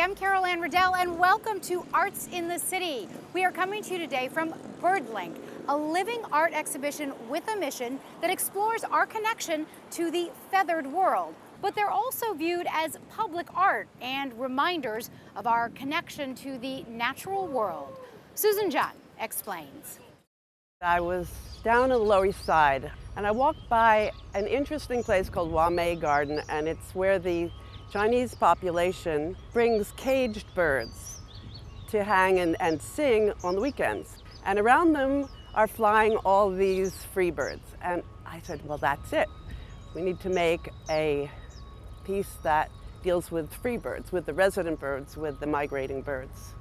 I'm Anne Riddell, and welcome to Arts in the City. We are coming to you today from Birdlink, a living art exhibition with a mission that explores our connection to the feathered world. But they're also viewed as public art and reminders of our connection to the natural world. Susan John explains. I was down on the Lower East Side, and I walked by an interesting place called Wamei Garden, and it's where the Chinese population brings caged birds to hang and sing on the weekends. And around them are flying all these free birds. And I said, well, that's it. We need to make a piece that deals with free birds, with the resident birds, with the migrating birds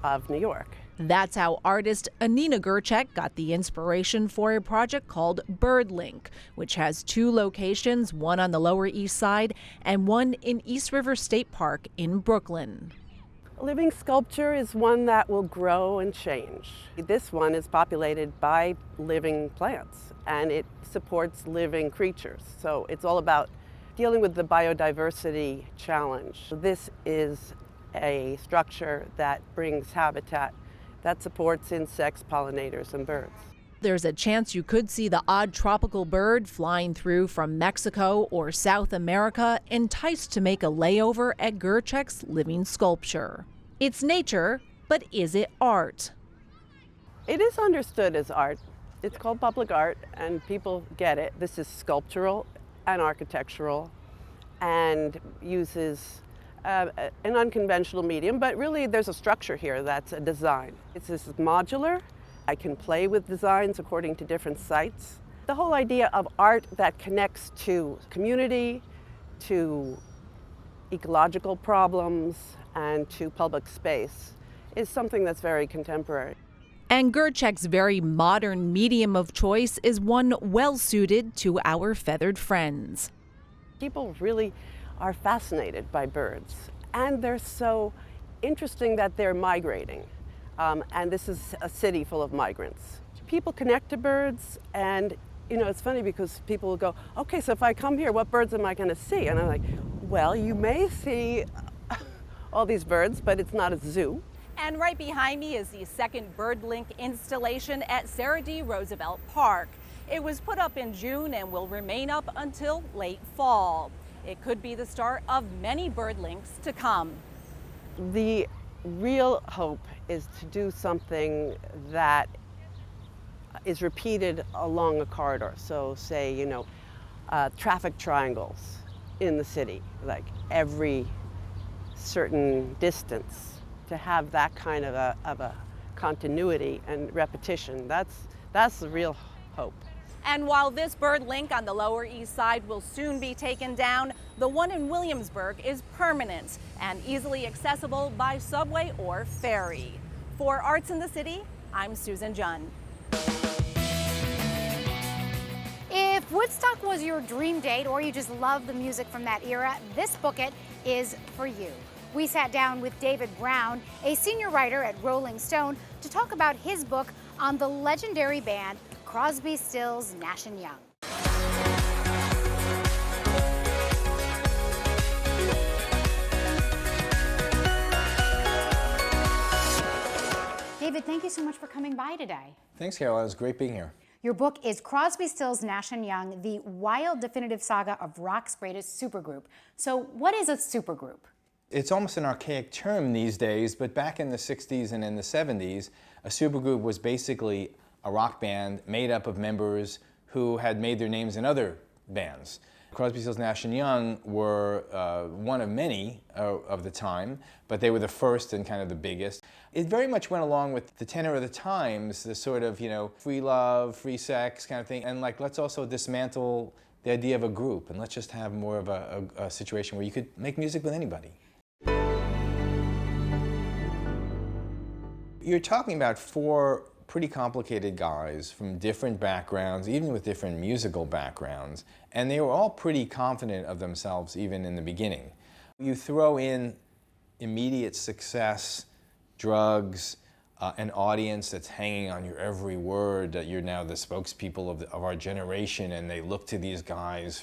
of New York. That's how artist Anina Gerchek got the inspiration for a project called Birdlink, which has two locations, one on the Lower East Side and one in East River State Park in Brooklyn. Living sculpture is one that will grow and change. This one is populated by living plants, and it supports living creatures. So it's all about dealing with the biodiversity challenge. This is a structure that brings habitat that supports insects, pollinators, and birds. There's a chance you could see the odd tropical bird flying through from Mexico or South America, enticed to make a layover at Gerchek's living sculpture. It's nature, but is it art? It is understood as art. It's called public art, and people get it. This is sculptural and architectural and uses an unconventional medium, but really there's a structure here that's a design. This is modular. I can play with designs according to different sites. The whole idea of art that connects to community, to ecological problems, and to public space is something that's very contemporary. And Gerchek's very modern medium of choice is one well suited to our feathered friends. People really are fascinated by birds, and they're so interesting that they're migrating. And this is a city full of migrants. People connect to birds, and it's funny because people will go, okay, so if I come here, what birds am I going to see? And I'm like, well, you may see all these birds, but it's not a zoo. And right behind me is the second Birdlink installation at Sarah D. Roosevelt Park. It was put up in June and will remain up until late fall. It could be the start of many Birdlinks to come. The real hope is to do something that is repeated along a corridor. So say, traffic triangles in the city, like every certain distance, to have that kind of a continuity and repetition. That's the real hope. And while this Birdlink on the Lower East Side will soon be taken down, the one in Williamsburg is permanent and easily accessible by subway or ferry. For Arts in the City, I'm Susan John. If Woodstock was your dream date or you just love the music from that era, this book it is for you. We sat down with David Browne, a senior writer at Rolling Stone, to talk about his book on the legendary band Crosby, Stills, Nash and Young. David, thank you so much for coming by today. Thanks, Carol. It was great being here. Your book is Crosby, Stills, Nash and Young, the wild definitive saga of rock's greatest supergroup. So what is a supergroup? It's almost an archaic term these days, but back in the 60s and in the 70s, a supergroup was basically a rock band made up of members who had made their names in other bands. Crosby, Stills, Nash and Young were one of many of the time, but they were the first and kind of the biggest. It very much went along with the tenor of the times, the sort of, free love, free sex kind of thing, and let's also dismantle the idea of a group, and let's just have more of a situation where you could make music with anybody. You're talking about four pretty complicated guys from different backgrounds, even with different musical backgrounds, and they were all pretty confident of themselves even in the beginning. You throw in immediate success, drugs, an audience that's hanging on your every word, that you're now the spokespeople of our generation, and they look to these guys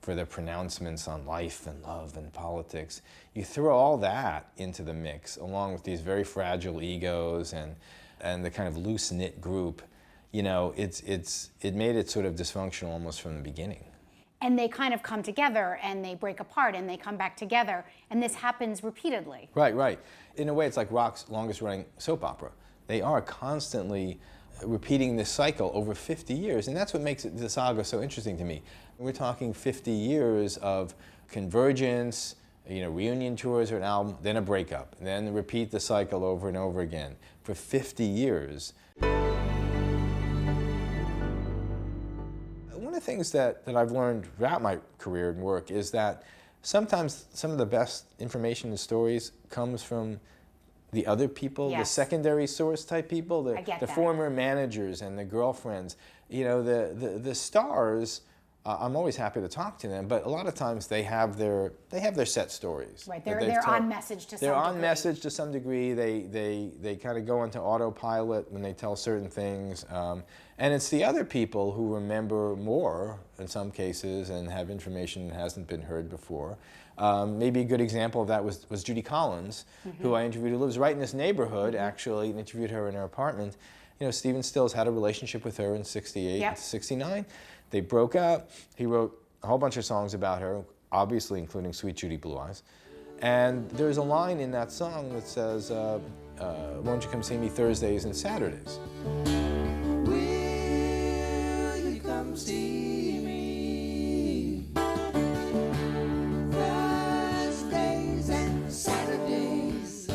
for their pronouncements on life and love and politics. You throw all that into the mix, along with these very fragile egos and the kind of loose-knit group. You know, it made it sort of dysfunctional almost from the beginning. And they kind of come together and they break apart and they come back together, and this happens repeatedly. Right, right. In a way, it's like rock's longest running soap opera. They are constantly repeating this cycle over 50 years, and that's what makes the saga so interesting to me. We're talking 50 years of convergence, you know, reunion tours or an album, then a breakup, and then repeat the cycle over and over again for 50 years. One of the things that I've learned throughout my career and work is that sometimes some of the best information and stories comes from the other people, yes. the secondary source type people, the that. former managers and the girlfriends. You know, the stars, I'm always happy to talk to them, but a lot of times they have their set stories. Right, they're on message to some degree. They're on message to some degree. They kind of go into autopilot when they tell certain things. And it's the other people who remember more in some cases and have information that hasn't been heard before. Maybe a good example of that was Judy Collins, who I interviewed, who lives right in this neighborhood, actually, and interviewed her in her apartment. You know, Stephen Stills had a relationship with her in '68, yep. '69. They broke up. He wrote a whole bunch of songs about her, obviously including Sweet Judy Blue Eyes. And there's a line in that song that says, won't you come see me Thursdays and Saturdays? Will you come see me Thursdays and Saturdays?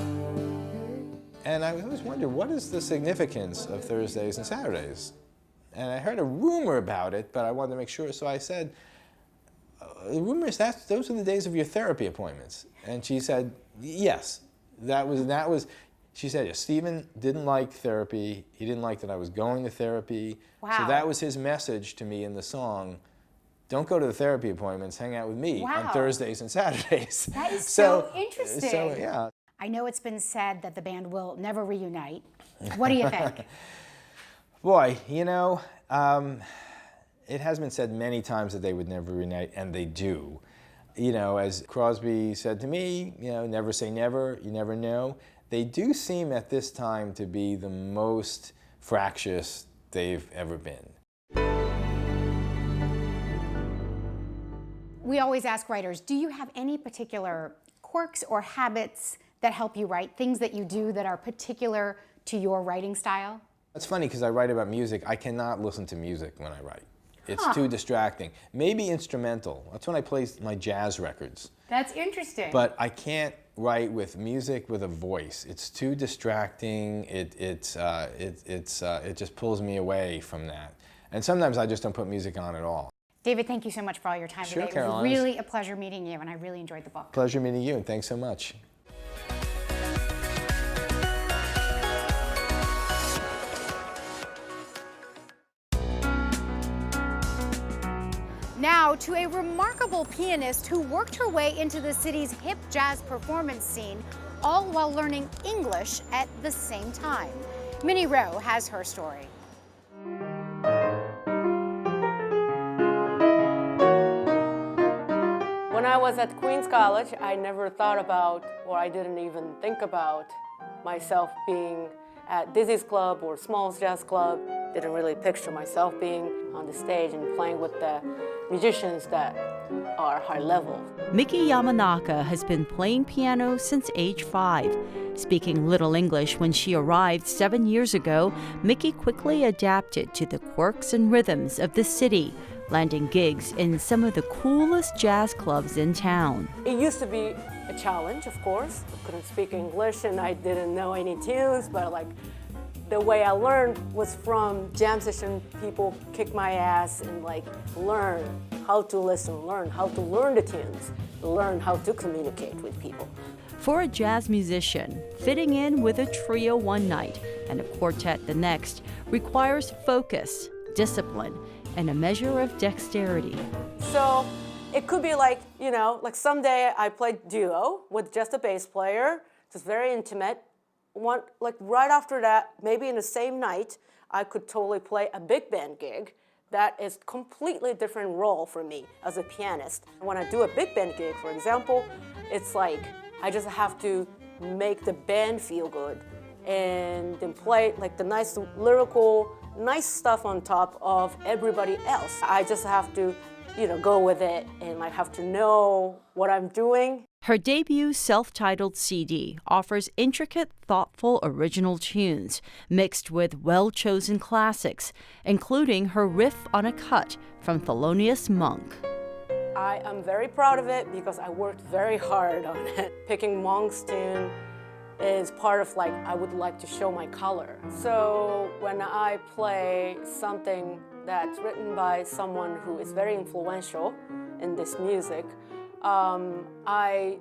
And I always wondered, what is the significance of Thursdays and Saturdays? And I heard a rumor about it, but I wanted to make sure, so I said, the rumor is that those are the days of your therapy appointments. And she said, yes, that was. She said, yes, Stephen didn't like therapy. He didn't like that I was going to therapy. Wow. So that was his message to me in the song. Don't go to the therapy appointments, hang out with me wow. on Thursdays and Saturdays. That is so interesting. So, yeah. I know it's been said that the band will never reunite. What do you think? Boy, you know, it has been said many times that they would never reunite, and they do. You know, as Crosby said to me, you know, never say never, you never know. They do seem at this time to be the most fractious they've ever been. We always ask writers, do you have any particular quirks or habits that help you write, things that you do that are particular to your writing style? It's funny because I write about music. I cannot listen to music when I write. It's too distracting. Maybe instrumental. That's when I play my jazz records. That's interesting. But I can't write with music with a voice. It's too distracting. It just pulls me away from that. And sometimes I just don't put music on at all. David, thank you so much for all your time Sure, today. Caroline. It was really a pleasure meeting you, and I really enjoyed the book. Pleasure meeting you, and thanks so much. Now to a remarkable pianist who worked her way into the city's hip jazz performance scene, all while learning English at the same time. Minnie Rowe has her story. When I was at Queens College, I never thought about, or I didn't even think about myself being at Dizzy's Club or Smalls Jazz Club. Didn't really picture myself being on the stage and playing with the musicians that are high level. Miki Yamanaka has been playing piano since age 5. Speaking little English when she arrived 7 years ago, Miki quickly adapted to the quirks and rhythms of the city, landing gigs in some of the coolest jazz clubs in town. It used to be a challenge, of course. I couldn't speak English and I didn't know any tunes, but the way I learned was from jam session. People kick my ass and learn how to listen, learn how to learn the tunes, learn how to communicate with people. For a jazz musician, fitting in with a trio one night and a quartet the next requires focus, discipline, and a measure of dexterity. So it could be someday I played duo with just a bass player, just very intimate, like right after that, maybe in the same night, I could totally play a big band gig. That is completely different role for me as a pianist. When I do a big band gig, for example, it's like I just have to make the band feel good and then play like the nice lyrical, nice stuff on top of everybody else. I just have to, go with it, and I have to know what I'm doing. Her debut self-titled CD offers intricate, thoughtful, original tunes mixed with well-chosen classics, including her riff on a cut from Thelonious Monk. I am very proud of it because I worked very hard on it. Picking Monk's tune is part of I would like to show my color. So when I play something that's written by someone who is very influential in this music, I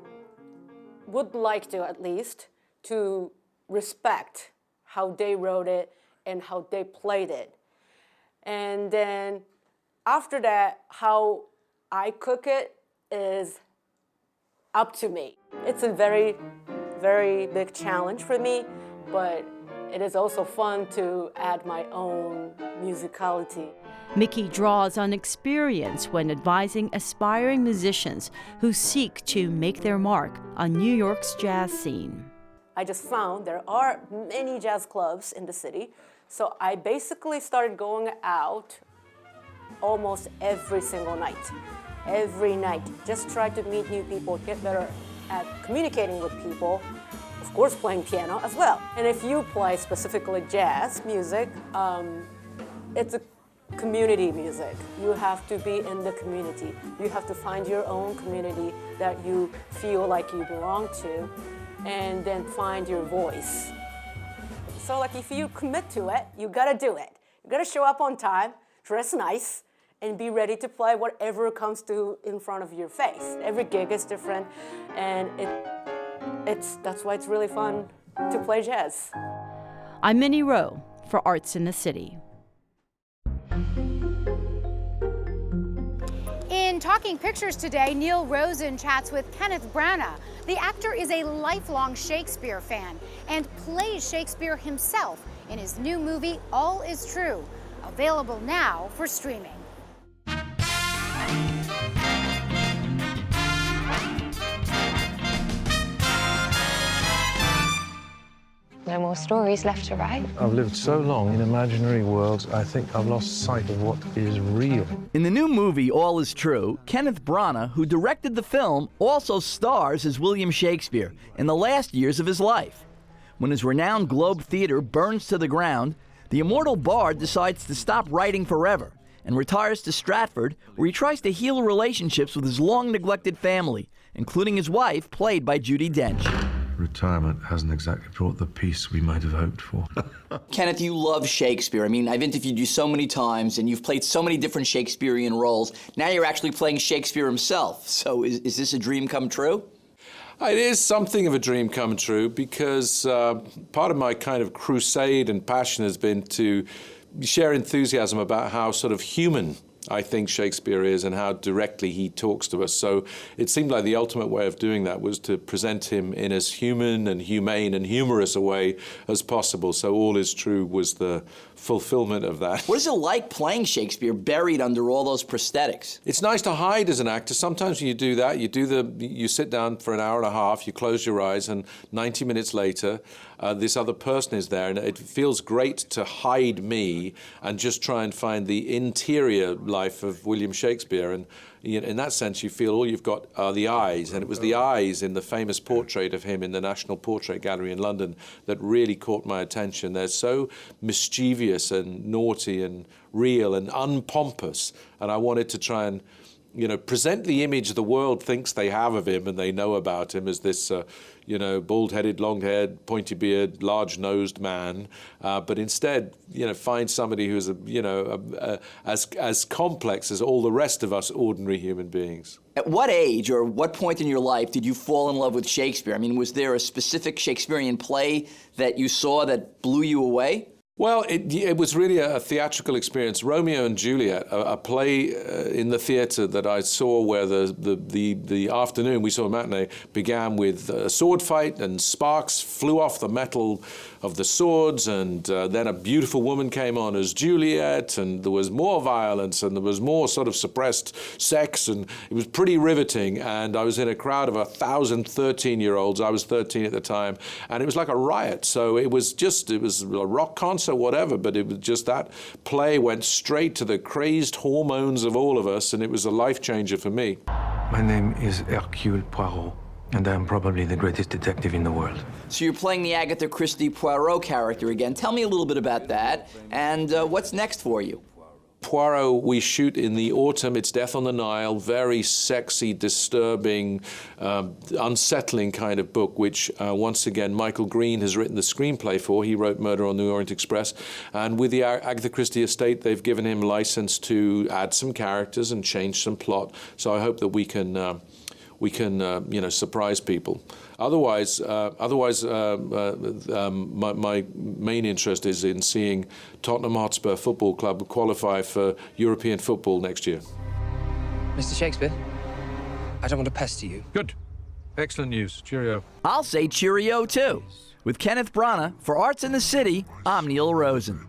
would like to at least to respect how they wrote it and how they played it. And then after that, how I cook it is up to me. It's a very, very big challenge for me, but it is also fun to add my own musicality. Miki draws on experience when advising aspiring musicians who seek to make their mark on New York's jazz scene. I just found there are many jazz clubs in the city, so I basically started going out almost every single night. Every night, just try to meet new people, get better at communicating with people, of course playing piano as well. And if you play specifically jazz music, it's a community music. You have to be in the community. You have to find your own community that you feel like you belong to, and then find your voice. So if you commit to it, you gotta do it. You gotta show up on time, dress nice, and be ready to play whatever comes to in front of your face. Every gig is different, and that's why it's really fun to play jazz. I'm Minnie Rowe for Arts in the City. In Talking Pictures today, Neil Rosen chats with Kenneth Branagh. The actor is a lifelong Shakespeare fan and plays Shakespeare himself in his new movie, All Is True, available now for streaming. No more stories left to write. I've lived so long in imaginary worlds, I think I've lost sight of what is real. In the new movie, All Is True, Kenneth Branagh, who directed the film, also stars as William Shakespeare in the last years of his life. When his renowned Globe Theatre burns to the ground, the immortal bard decides to stop writing forever and retires to Stratford, where he tries to heal relationships with his long-neglected family, including his wife, played by Judi Dench. Retirement hasn't exactly brought the peace we might have hoped for. Kenneth, you love Shakespeare. I mean, I've interviewed you so many times, and you've played so many different Shakespearean roles. Now you're actually playing Shakespeare himself. So is this a dream come true? It is something of a dream come true, because part of my kind of crusade and passion has been to share enthusiasm about how sort of human I think Shakespeare is and how directly he talks to us. So it seemed like the ultimate way of doing that was to present him in as human and humane and humorous a way as possible. So All Is True was the fulfillment of that. What is it like playing Shakespeare buried under all those prosthetics? It's nice to hide as an actor. Sometimes when you do that, you sit down for an hour and a half, you close your eyes, and 90 minutes later, this other person is there, and it feels great to hide me and just try and find the interior life of William Shakespeare. And in that sense, you feel all you've got are the eyes, and it was the eyes in the famous portrait of him in the National Portrait Gallery in London that really caught my attention. They're so mischievous and naughty and real and unpompous, and I wanted to try and present the image the world thinks they have of him and they know about him as this, bald-headed, long-haired, pointy-beard, large-nosed man, but instead, find somebody who's, as complex as all the rest of us ordinary human beings. At what age or what point in your life did you fall in love with Shakespeare? I mean, was there a specific Shakespearean play that you saw that blew you away? Well, it was really a theatrical experience. Romeo and Juliet, a play in the theatre that I saw where the afternoon, we saw a matinee, began with a sword fight and sparks flew off the metal of the swords, and then a beautiful woman came on as Juliet, and there was more violence and there was more sort of suppressed sex, and it was pretty riveting. And I was in a crowd of 1,000 13-year-olds. I was 13 at the time, and it was like a riot. So it was a rock concert, whatever, but it was just that play went straight to the crazed hormones of all of us, and it was a life changer for me. My name is Hercule Poirot, and I am probably the greatest detective in the world. So you're playing the Agatha Christie Poirot character again. Tell me a little bit about that, and what's next for you? Poirot, we shoot in the autumn. It's Death on the Nile, very sexy, disturbing, unsettling kind of book, which once again Michael Green has written the screenplay for. He wrote Murder on the Orient Express. And with the Agatha Christie estate, they've given him license to add some characters and change some plot. So I hope that we can surprise people. Otherwise, my main interest is in seeing Tottenham Hotspur Football Club qualify for European football next year. Mr. Shakespeare, I don't want to pester you. Good. Excellent news. Cheerio. I'll say cheerio, too. With Kenneth Branagh, for Arts in the City, I'm Neil Rosen.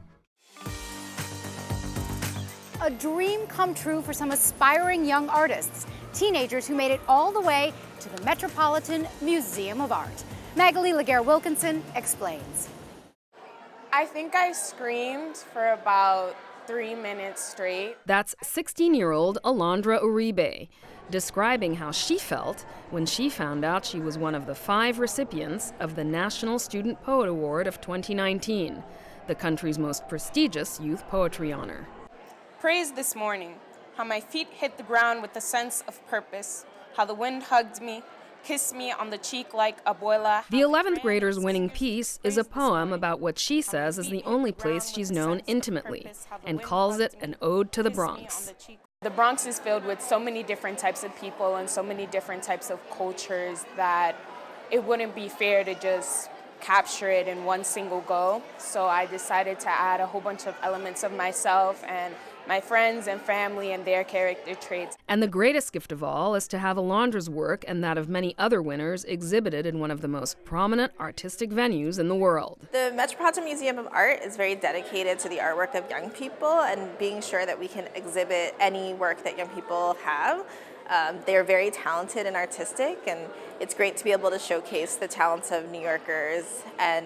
A dream come true for some aspiring young artists, teenagers who made it all the way to the Metropolitan Museum of Art. Magali Laguerre-Wilkinson explains. I think I screamed for about 3 minutes straight. That's 16-year-old Alondra Uribe, describing how she felt when she found out she was one of the 5 recipients of the National Student Poet Award of 2019, the country's most prestigious youth poetry honor. Praise this morning, how my feet hit the ground with a sense of purpose, how the wind hugged me, kissed me on the cheek like abuela. The 11th grader's winning piece is a poem about what she says is the only place she's known intimately, and calls it an ode to the Bronx. The Bronx is filled with so many different types of people and so many different types of cultures that it wouldn't be fair to just capture it in one single go. So I decided to add a whole bunch of elements of myself and my friends and family and their character traits. And the greatest gift of all is to have Alondra's work and that of many other winners exhibited in one of the most prominent artistic venues in the world. The Metropolitan Museum of Art is very dedicated to the artwork of young people and being sure that we can exhibit any work that young people have. They're very talented and artistic, and it's great to be able to showcase the talents of New Yorkers and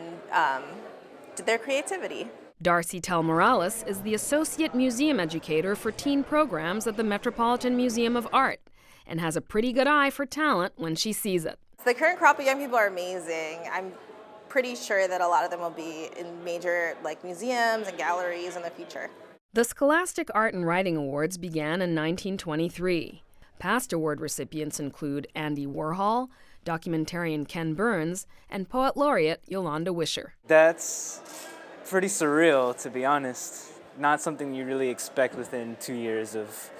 their creativity. Darcy-tell Morales is the Associate Museum Educator for Teen Programs at the Metropolitan Museum of Art and has a pretty good eye for talent when she sees it. The current crop of young people are amazing. I'm pretty sure that a lot of them will be in major museums and galleries in the future. The Scholastic Art and Writing Awards began in 1923. Past award recipients include Andy Warhol, documentarian Ken Burns, and poet laureate Yolanda Wisher. That's pretty surreal, to be honest. Not something you really expect within 2 years of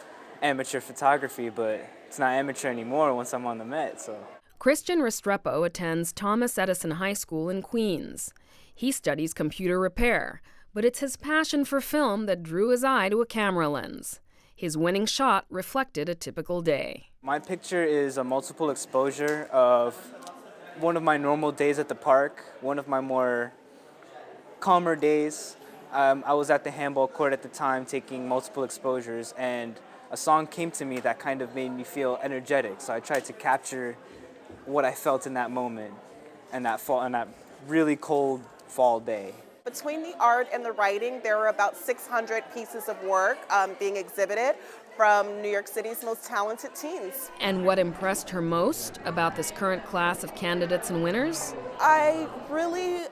amateur photography, but it's not amateur anymore once I'm on the Met, so. Christian Restrepo attends Thomas Edison High School in Queens. He studies computer repair, but it's his passion for film that drew his eye to a camera lens. His winning shot reflected a typical day. My picture is a multiple exposure of one of my normal days at the park, one of my more calmer days. I was at the handball court at the time taking multiple exposures, and a song came to me that kind of made me feel energetic. So I tried to capture what I felt in that moment and that really cold fall day. Between the art and the writing, there were about 600 pieces of work being exhibited from New York City's most talented teens. And what impressed her most about this current class of candidates and winners? I really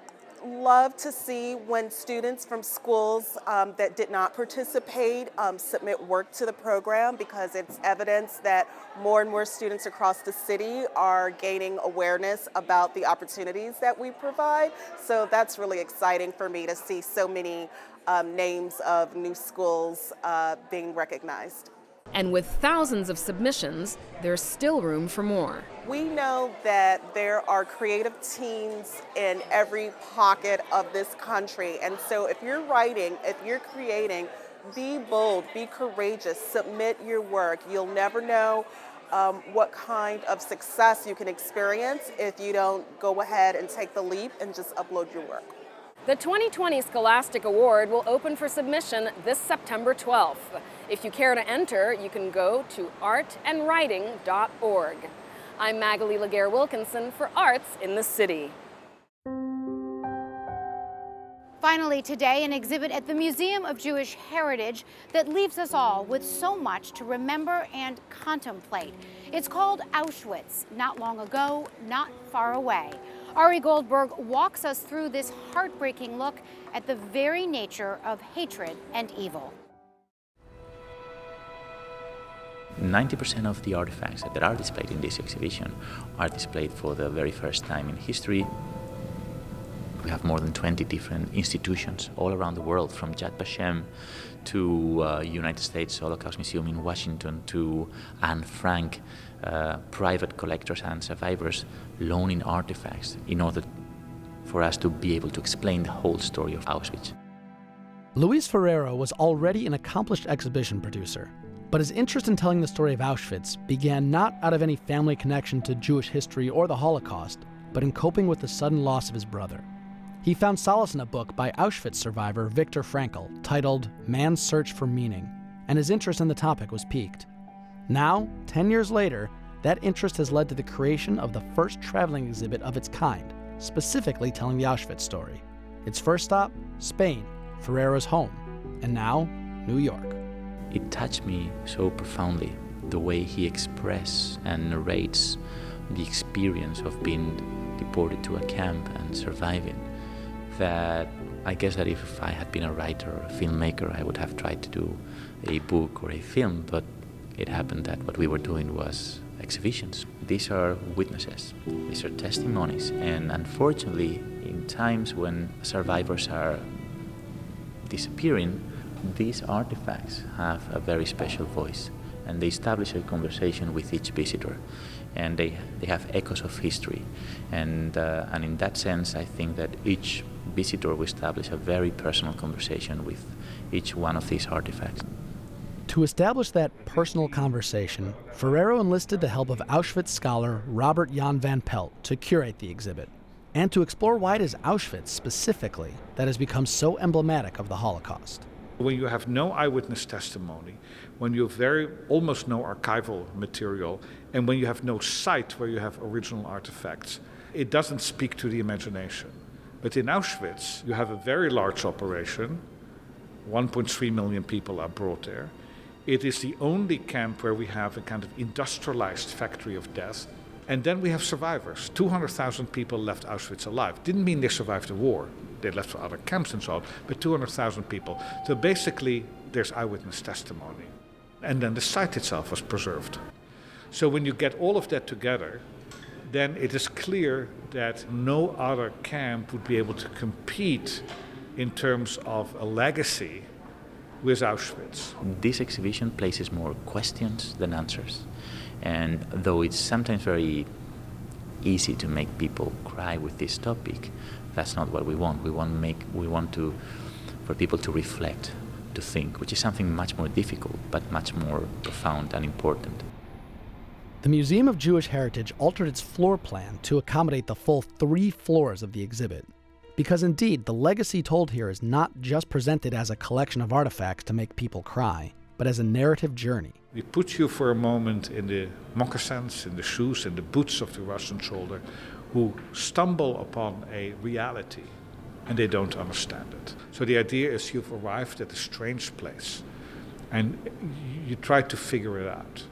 love to see when students from schools that did not participate submit work to the program, because it's evidence that more and more students across the city are gaining awareness about the opportunities that we provide. So that's really exciting for me to see so many names of new schools being recognized. And with thousands of submissions, there's still room for more. We know that there are creative teams in every pocket of this country. And so if you're writing, if you're creating, be bold, be courageous, submit your work. You'll never know what kind of success you can experience if you don't go ahead and take the leap and just upload your work. The 2020 Scholastic Award will open for submission this September 12th. If you care to enter, you can go to artandwriting.org. I'm Magali Laguerre-Wilkinson for Arts in the City. Finally today, an exhibit at the Museum of Jewish Heritage that leaves us all with so much to remember and contemplate. It's called Auschwitz, not long ago, not far away. Ari Goldberg walks us through this heartbreaking look at the very nature of hatred and evil. 90% of the artifacts that are displayed in this exhibition are displayed for the very first time in history. We have more than 20 different institutions all around the world, from Yad Vashem to United States Holocaust Museum in Washington to Anne Frank, private collectors and survivors loaning artifacts in order for us to be able to explain the whole story of Auschwitz. Luis Ferreiro was already an accomplished exhibition producer, but his interest in telling the story of Auschwitz began not out of any family connection to Jewish history or the Holocaust, but in coping with the sudden loss of his brother. He found solace in a book by Auschwitz survivor Viktor Frankl titled Man's Search for Meaning, and his interest in the topic was piqued. Now, 10 years later, that interest has led to the creation of the first traveling exhibit of its kind, specifically telling the Auschwitz story. Its first stop, Spain, Ferreiro's home, and now, New York. It touched me so profoundly, the way he expresses and narrates the experience of being deported to a camp and surviving, that I guess that if I had been a writer or a filmmaker, I would have tried to do a book or a film, but it happened that what we were doing was exhibitions. These are witnesses, these are testimonies, and unfortunately, in times when survivors are disappearing, these artifacts have a very special voice, and they establish a conversation with each visitor, and they have echoes of history, and in that sense, I think that each visitor will establish a very personal conversation with each one of these artifacts. To establish that personal conversation, Ferreiro enlisted the help of Auschwitz scholar Robert Jan van Pelt to curate the exhibit, and to explore why it is Auschwitz specifically that has become so emblematic of the Holocaust. When you have no eyewitness testimony, when you have almost no archival material, and when you have no site where you have original artifacts, it doesn't speak to the imagination. But in Auschwitz, you have a very large operation. 1.3 million people are brought there. It is the only camp where we have a kind of industrialized factory of death. And then we have survivors. 200,000 people left Auschwitz alive. Didn't mean they survived the war. They left for other camps and so on, but 200,000 people. So basically, there's eyewitness testimony. And then the site itself was preserved. So when you get all of that together, then it is clear that no other camp would be able to compete in terms of a legacy with Auschwitz. This exhibition places more questions than answers. And though it's sometimes very easy to make people cry with this topic, that's not what we want. We want for people to reflect, to think, which is something much more difficult, but much more profound and important. The Museum of Jewish Heritage altered its floor plan to accommodate the full 3 floors of the exhibit. Because indeed, the legacy told here is not just presented as a collection of artifacts to make people cry, but as a narrative journey. We put you for a moment in the moccasins, in the shoes, in the boots of the Russian soldier who stumble upon a reality and they don't understand it. So the idea is you've arrived at a strange place and you try to figure it out.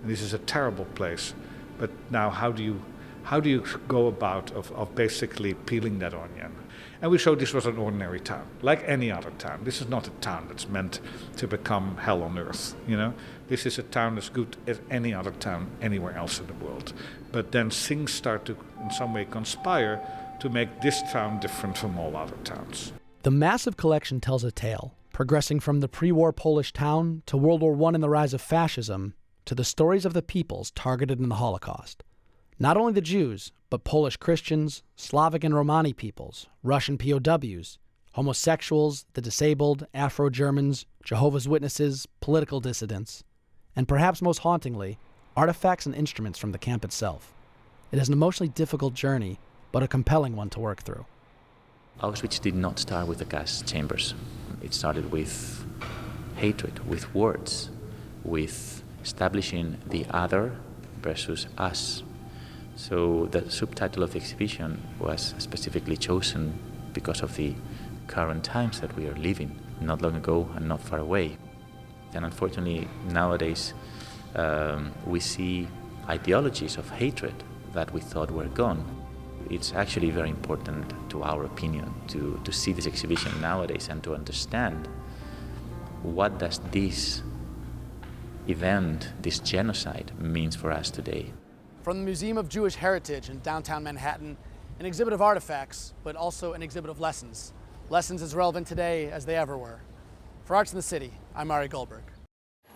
And this is a terrible place, but now how do you go about of basically peeling that onion? And we showed this was an ordinary town, like any other town. This is not a town that's meant to become hell on earth, you know? This is a town as good as any other town anywhere else in the world. But then things start to, in some way, conspire to make this town different from all other towns. The massive collection tells a tale, progressing from the pre-war Polish town to World War I and the rise of fascism to the stories of the peoples targeted in the Holocaust. Not only the Jews, but Polish Christians, Slavic and Romani peoples, Russian POWs, homosexuals, the disabled, Afro-Germans, Jehovah's Witnesses, political dissidents, and perhaps most hauntingly, artifacts and instruments from the camp itself. It is an emotionally difficult journey, but a compelling one to work through. Auschwitz did not start with the gas chambers. It started with hatred, with words, with establishing the other versus us. So the subtitle of the exhibition was specifically chosen because of the current times that we are living, not long ago and not far away. And unfortunately, nowadays, we see ideologies of hatred that we thought were gone. It's actually very important, to our opinion, to see this exhibition nowadays and to understand what does this event, this genocide, means for us today. From the Museum of Jewish Heritage in downtown Manhattan, an exhibit of artifacts, but also an exhibit of lessons. Lessons as relevant today as they ever were. For Arts in the City, I'm Ari Goldberg.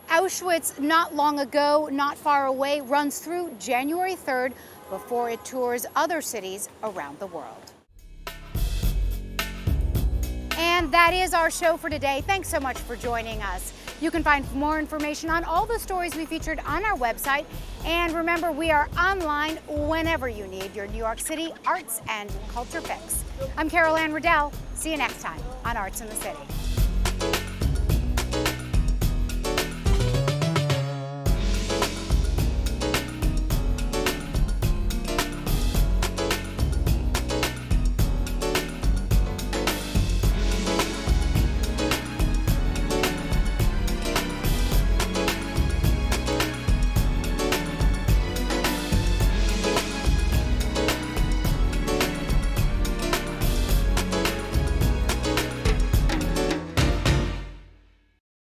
Auschwitz, not long ago, not far away, runs through January 3rd before it tours other cities around the world. And that is our show for today. Thanks so much for joining us. You can find more information on all the stories we featured on our website. And remember, we are online whenever you need your New York City arts and culture fix. I'm Anne Riddell. See you next time on Arts in the City.